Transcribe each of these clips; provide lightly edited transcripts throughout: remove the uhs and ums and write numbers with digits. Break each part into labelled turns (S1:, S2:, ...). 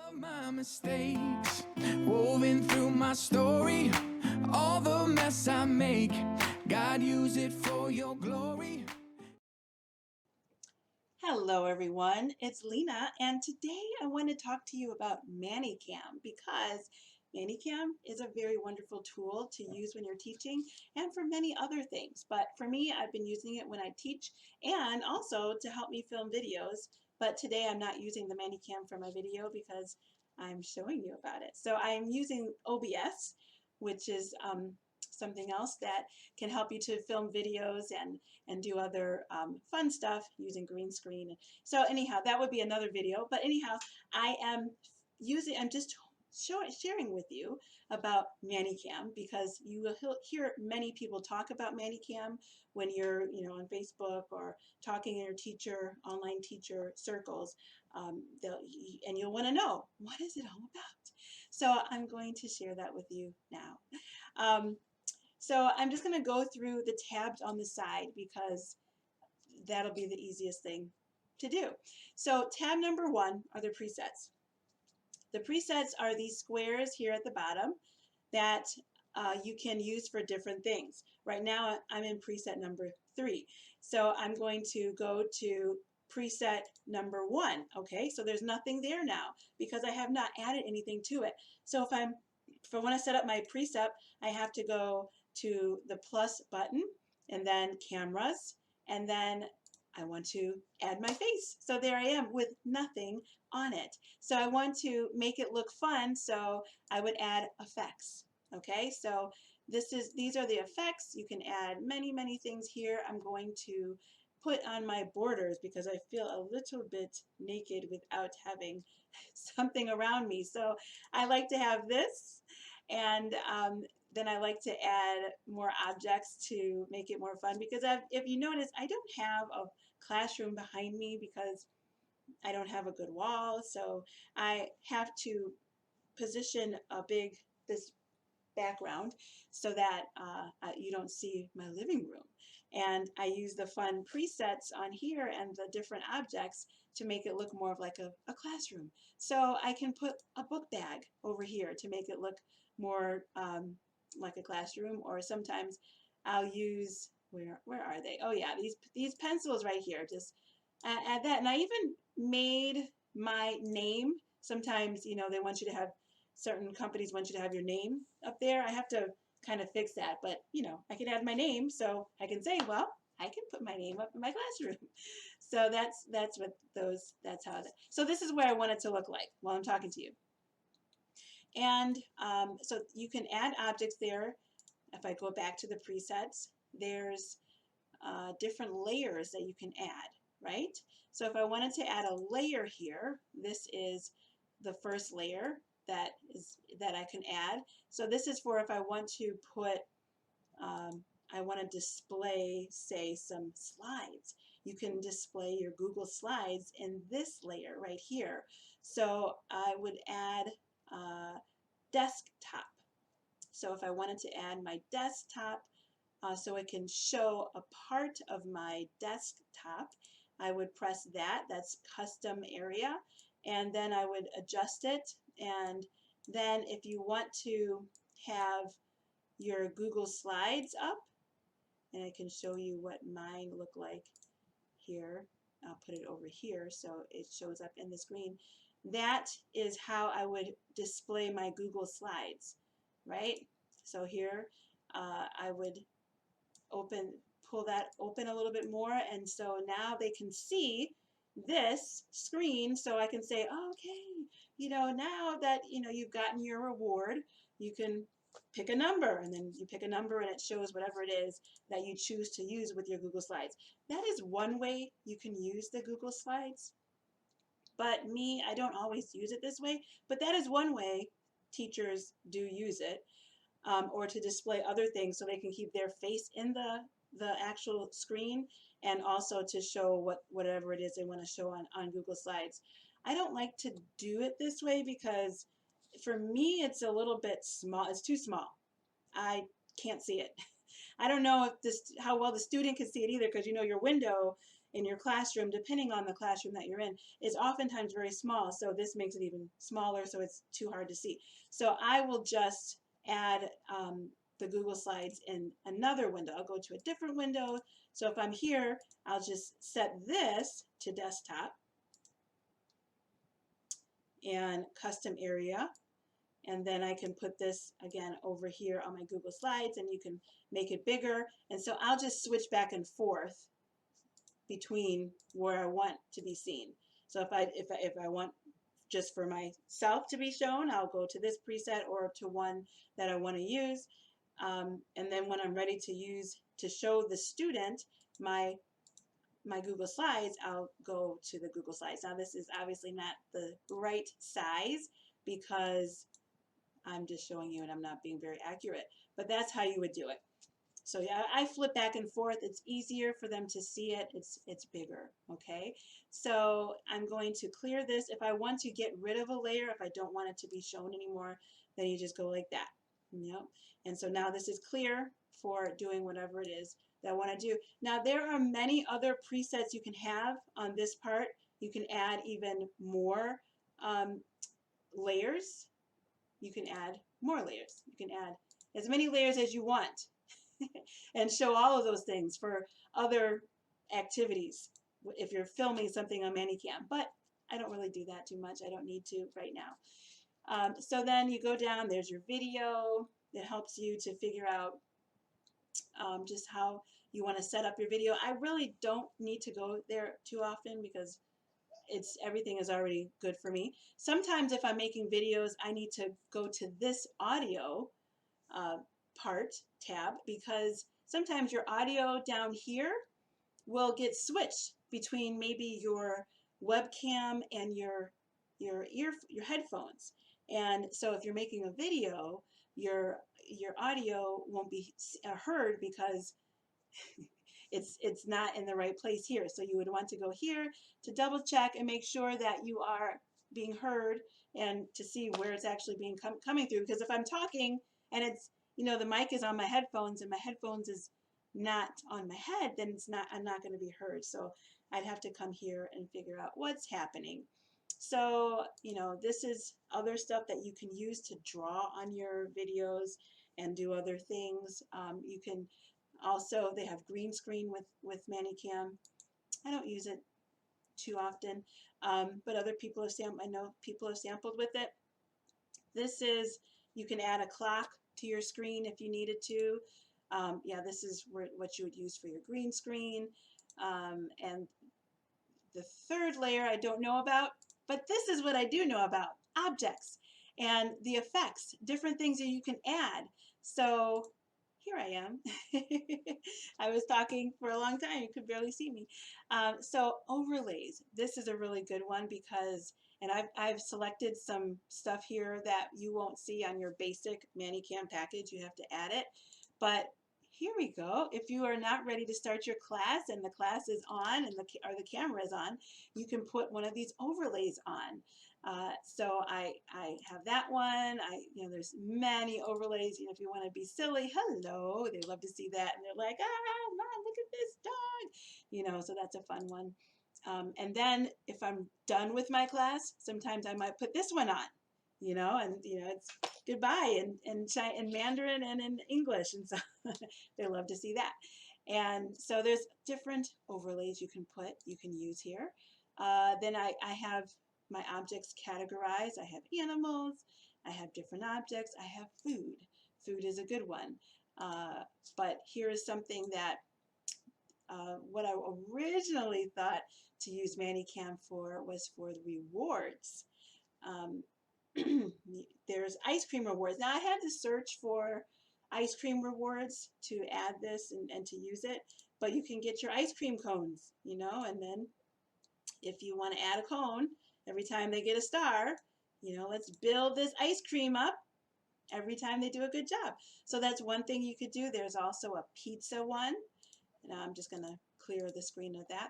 S1: of my mistakes woven through my story, all the mess I make, God, use it for your glory.
S2: Hello everyone, it's Lena, and today I want to talk to you about ManyCam because ManyCam is a very wonderful tool to use when you're teaching and for many other things. But for me, I've been using it when I teach and also to help me film videos. But today I'm not using the ManyCam for my video because I'm showing you about it. So I'm using OBS, which is something else that can help you to film videos and do other fun stuff using green screen. So anyhow, that would be another video. But anyhow, I'm just sharing with you about ManyCam because you will hear many people talk about ManyCam when you're on Facebook or talking in your online teacher circles. And you'll want to know, what is it all about? So I'm going to share that with you now. So I'm just going to go through the tabs on the side because that'll be the easiest thing to do. So tab number 1 are the presets. The presets are these squares here at the bottom that you can use for different things. Right now I'm in preset number 3. So I'm going to go to preset number 1. Okay, so there's nothing there now because I have not added anything to it. So if I want to set up my preset, I have to go to the plus button and then cameras, and then I want to add my face. So there I am with nothing on it. So I want to make it look fun, so I would add effects. Okay, so these are the effects. You can add many things here. I'm going to put on my borders because I feel a little bit naked without having something around me. So I like to have this, and then I like to add more objects to make it more fun because if you notice, I don't have a classroom behind me because I don't have a good wall, so I have to position this background so that you don't see my living room. And I use the fun presets on here and the different objects to make it look more of like a classroom. So I can put a book bag over here to make it look more like a classroom, or sometimes I'll use, where are they? Oh yeah, these pencils right here, just add that. And I even made my name. Sometimes, they want you to have, certain companies want you to have your name up there. I have to kind of fix that, but I can add my name, so I can say, well, I can put my name up in my classroom. So that's how so this is where I want it to look like while I'm talking to you. And so you can add objects there. If I go back to the presets, there's different layers that you can add, right? So if I wanted to add a layer here, this is the first layer that I can add. So this is for if I want to put, I want to display, say, some slides. You can display your Google Slides in this layer right here. So I would add desktop. So if I wanted to add my desktop, so it can show a part of my desktop, I would press that. That's custom area, and then I would adjust it. And then if you want to have your Google Slides up, and I can show you what mine look like here. I'll put it over here so it shows up in the screen. That is how I would display my Google Slides, right? So here I would pull that open a little bit more, and so now they can see this screen, so I can say, oh, okay, now that you've gotten your reward, you can pick a number, and then you pick a number and it shows whatever it is that you choose to use with your Google Slides. That is one way you can use the Google Slides, but me, I don't always use it this way, but that is one way teachers do use it. Or to display other things so they can keep their face in the actual screen, and also to show whatever it is they want to show on Google Slides. I don't like to do it this way because for me it's a little bit small. It's too small. I can't see it. I don't know if how well the student can see it either, because your window in your classroom, depending on the classroom that you're in, is oftentimes very small. So this makes it even smaller, so it's too hard to see. So I will just add the Google Slides in another window. I'll go to a different window. So if I'm here, I'll just set this to desktop and custom area. And then I can put this again over here on my Google Slides, and you can make it bigger. And so I'll just switch back and forth between where I want to be seen. So if I want just for myself to be shown, I'll go to this preset or to one that I want to use. And then when I'm ready to show the student my Google Slides, I'll go to the Google Slides. Now this is obviously not the right size because I'm just showing you and I'm not being very accurate, but that's how you would do it. So yeah, I flip back and forth. It's easier for them to see it. It's bigger, okay? So I'm going to clear this. If I want to get rid of a layer, if I don't want it to be shown anymore, then you just go like that, And so now this is clear for doing whatever it is that I want to do. Now there are many other presets you can have on this part. You can add even more layers. You can add more layers. You can add as many layers as you want and show all of those things for other activities if you're filming something on ManyCam. But I don't really do that too much. I don't need to right now. So then you go down, there's your video. It helps you to figure out just how you want to set up your video. I really don't need to go there too often because everything is already good for me. Sometimes if I'm making videos, I need to go to this audio tab because sometimes your audio down here will get switched between maybe your webcam and your headphones. And so if you're making a video, your audio won't be heard because it's not in the right place here. So you would want to go here to double check and make sure that you are being heard and to see where it's actually being coming through. Because if I'm talking and it's, the mic is on my headphones and my headphones is not on my head, then I'm not going to be heard. So I'd have to come here and figure out what's happening. So, this is other stuff that you can use to draw on your videos and do other things. You can also, they have green screen with ManyCam. I don't use it too often, but other people have I know people have sampled with it. This is, you can add a clock to your screen if you needed to. Yeah, this is what you would use for your green screen. And the third layer I don't know about, but this is what I do know about, objects and the effects, different things that you can add. So here I am. I was talking for a long time. You could barely see me. So overlays. This is a really good one because, and I've selected some stuff here that you won't see on your basic ManyCam package. You have to add it. But here we go. If you are not ready to start your class and the class is on and the camera is on, you can put one of these overlays on. So I have that one. There's many overlays. If you want to be silly, hello, they love to see that, and they're like, Mom, look at this dog. So that's a fun one. And then if I'm done with my class, sometimes I might put this one on. And it's goodbye in Mandarin and in English, and so they love to see that. And so there's different overlays you can use here. Then I have my objects categorized. I have animals, I have different objects, I have food. Food is a good one. But here is something that what I originally thought to use ManyCam for was for the rewards. There's ice cream rewards. Now I had to search for ice cream rewards to add this and to use it, but you can get your ice cream cones, and then if you want to add a cone every time they get a star, let's build this ice cream up every time they do a good job. So that's one thing you could do. There's also a pizza one. Now I'm just going to clear the screen of that.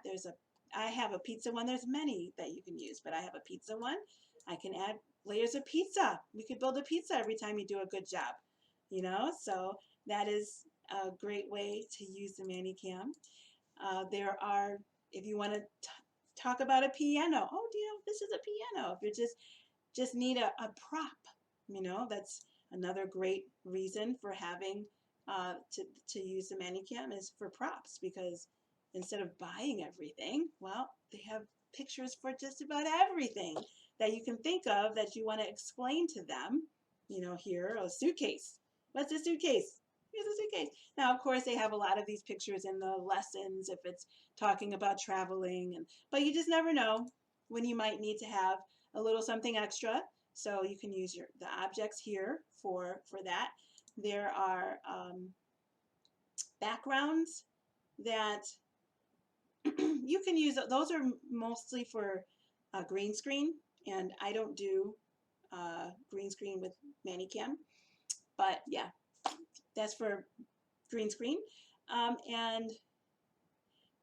S2: I have a pizza one. There's many that you can use, but I have a pizza one. I can add layers of pizza. You could build a pizza every time you do a good job, so that is a great way to use the ManyCam. There are if you want to talk about a piano, oh, do you know this is a piano? If you just need a prop, that's another great reason for having to use the ManyCam is for props, because instead of buying everything, well, they have pictures for just about everything that you can think of that you want to explain to them. Here, a suitcase. What's a suitcase? Here's a suitcase. Now, of course, they have a lot of these pictures in the lessons if it's talking about traveling, but you just never know when you might need to have a little something extra. So you can use the objects here for that. There are backgrounds that you can use. Those are mostly for green screen, and I don't do green screen with ManyCam, but yeah, that's for green screen. And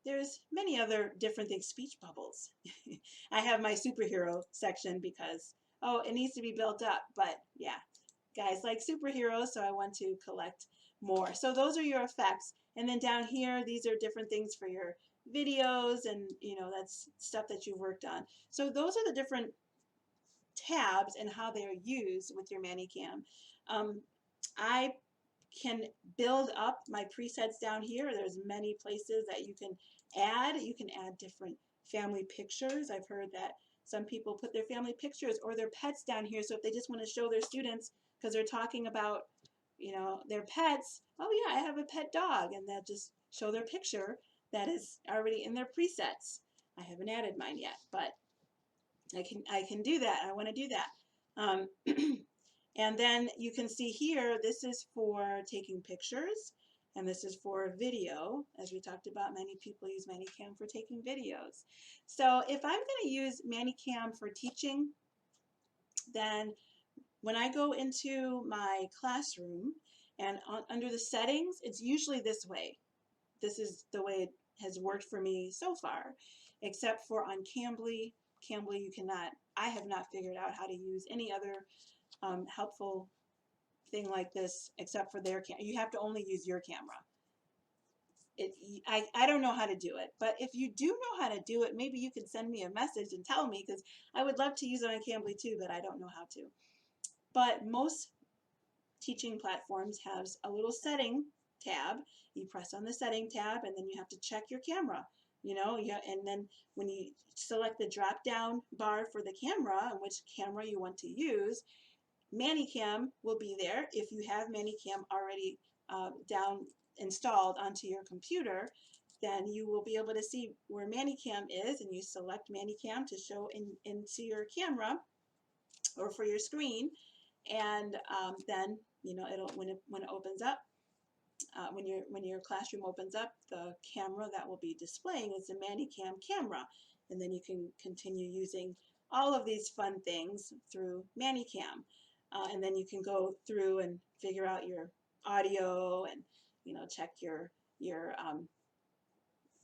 S2: there's many other different things. Speech bubbles. I have my superhero section because, oh, it needs to be built up. But yeah, guys like superheroes, so I want to collect more. So those are your effects. And then down here, these are different things for your videos, and that's stuff that you've worked on. So those are the different tabs and how they're used with your ManyCam. I can build up my presets down here. There's many places that you can add. You can add different family pictures. I've heard that some people put their family pictures or their pets down here. So if they just want to show their students, because they're talking about, their pets, oh yeah, I have a pet dog, and they'll just show their picture that is already in their presets. I haven't added mine yet, but I can do that. I want to do that. And then you can see here, this is for taking pictures, and this is for video. As we talked about, many people use ManyCam for taking videos. So if I'm going to use ManyCam for teaching, then when I go into my classroom and under the settings, it's usually this way. This is the way it has worked for me so far, except for on Cambly. Cambly, you cannot, I have not figured out how to use any other helpful thing like this except for their camera. You have to only use your camera. I don't know how to do it, but if you do know how to do it, maybe you could send me a message and tell me, because I would love to use it on Cambly too, but I don't know how to. But most teaching platforms have a little setting tab. You press on the setting tab, and then you have to check your camera. And then when you select the drop down bar for the camera and which camera you want to use, ManyCam will be there. If you have ManyCam already down installed onto your computer, then you will be able to see where ManyCam is, and you select ManyCam to show into your camera or for your screen, and then it'll when it opens up. When your classroom opens up, the camera that will be displaying is the ManyCam camera, and then you can continue using all of these fun things through ManyCam, and then you can go through and figure out your audio and check your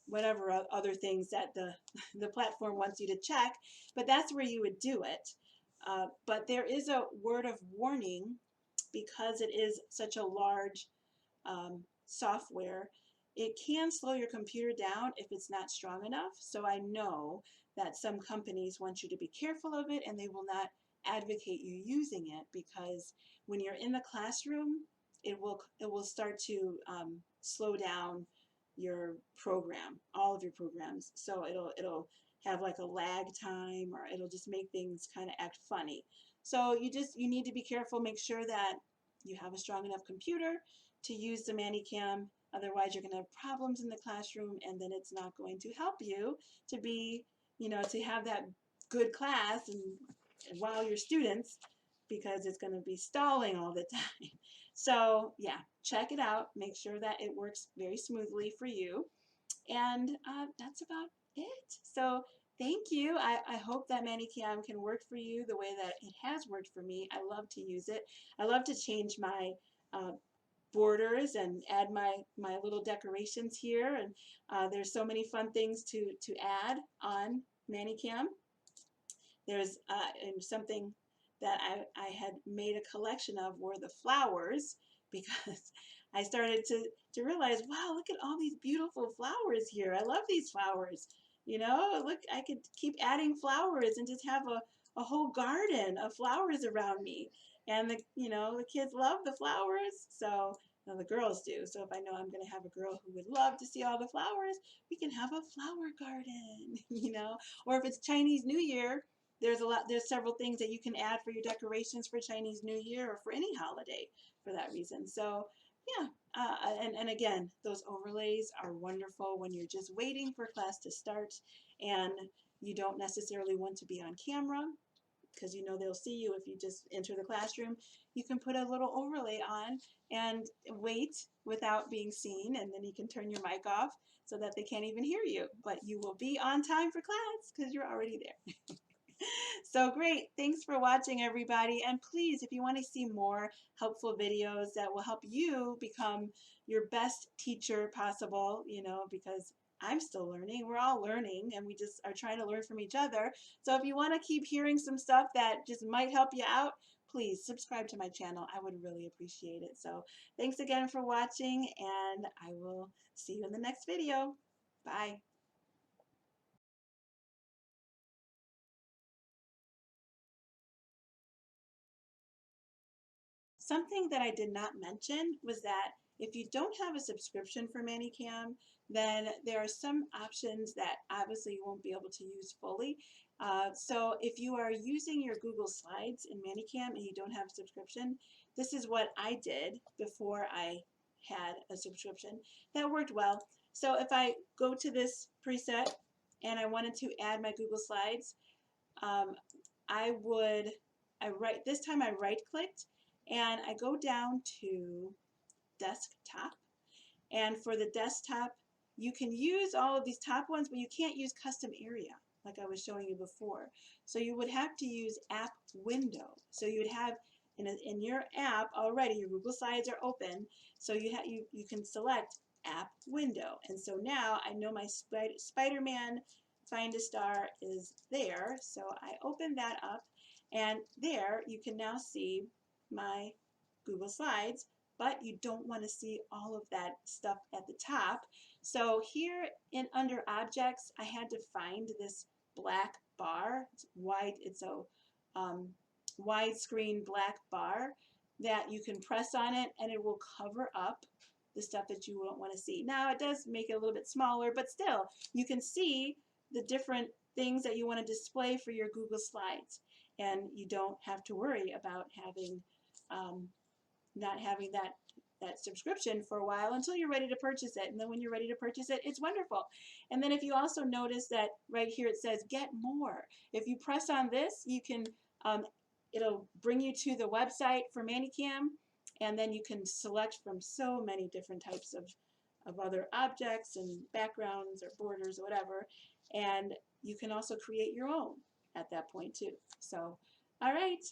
S2: whatever other things that the platform wants you to check. But that's where you would do it. But there is a word of warning, because it is such a large software. It can slow your computer down if it's not strong enough. So I know that some companies want you to be careful of it, and they will not advocate you using it, because when you're in the classroom, it will start to slow down your program, all of your programs. So it'll have like a lag time, or it'll just make things kind of act funny. So you need to be careful. Make sure that you have a strong enough computer to use the ManyCam. Otherwise, you're going to have problems in the classroom, and then it's not going to help you to be, to have that good class and wow your students, because it's going to be stalling all the time. So yeah, check it out. Make sure that it works very smoothly for you. And that's about it. So thank you. I hope that ManyCam can work for you the way that it has worked for me. I love to use it. I love to change my borders and add my little decorations here. And there's so many fun things to add on ManyCam. There's something that I had made a collection of were the flowers, because I started to realize, wow, look at all these beautiful flowers here. I love these flowers. You know, look, I could keep adding flowers and just have a whole garden of flowers around me. And the kids love the flowers, so well, the girls do. So if I know I'm going to have a girl who would love to see all the flowers, we can have a flower garden, Or if it's Chinese New Year, there's several things that you can add for your decorations for Chinese New Year or for any holiday for that reason. So yeah, and again, those overlays are wonderful when you're just waiting for class to start and you don't necessarily want to be on camera because they'll see you if you just enter the classroom. You can put a little overlay on and wait without being seen, and then you can turn your mic off so that they can't even hear you, but you will be on time for class because you're already there. So great. Thanks for watching, everybody. And please, if you want to see more helpful videos that will help you become your best teacher possible, because I'm still learning. We're all learning, and we just are trying to learn from each other. So if you want to keep hearing some stuff that just might help you out, please subscribe to my channel. I would really appreciate it. So thanks again for watching, and I will see you in the next video. Bye. Something that I did not mention was that if you don't have a subscription for ManyCam, then there are some options that obviously you won't be able to use fully. So if you are using your Google Slides in ManyCam and you don't have a subscription, this is what I did before I had a subscription. That worked well. So if I go to this preset and I wanted to add my Google Slides, um, this time I right clicked and I go down to desktop. And for the desktop, you can use all of these top ones, but you can't use custom area like I was showing you before. So you would have to use app window. So you would have in your app already, your Google Slides are open. So you can select app window. And so now I know my Spider-Man Find a Star is there. So I open that up and there you can now see my Google Slides, but you don't want to see all of that stuff at the top. So here in under objects, I had to find this black bar. It's a widescreen black bar that you can press on it and it will cover up the stuff that you don't want to see. Now it does make it a little bit smaller, but still you can see the different things that you want to display for your Google Slides, and you don't have to worry about not having that subscription for a while until you're ready to purchase it. And then when you're ready to purchase it, it's wonderful. And then if you also notice that right here it says get more. If you press on this, you can it'll bring you to the website for ManyCam, and then you can select from so many different types of other objects and backgrounds or borders or whatever. And you can also create your own at that point too. So, all right.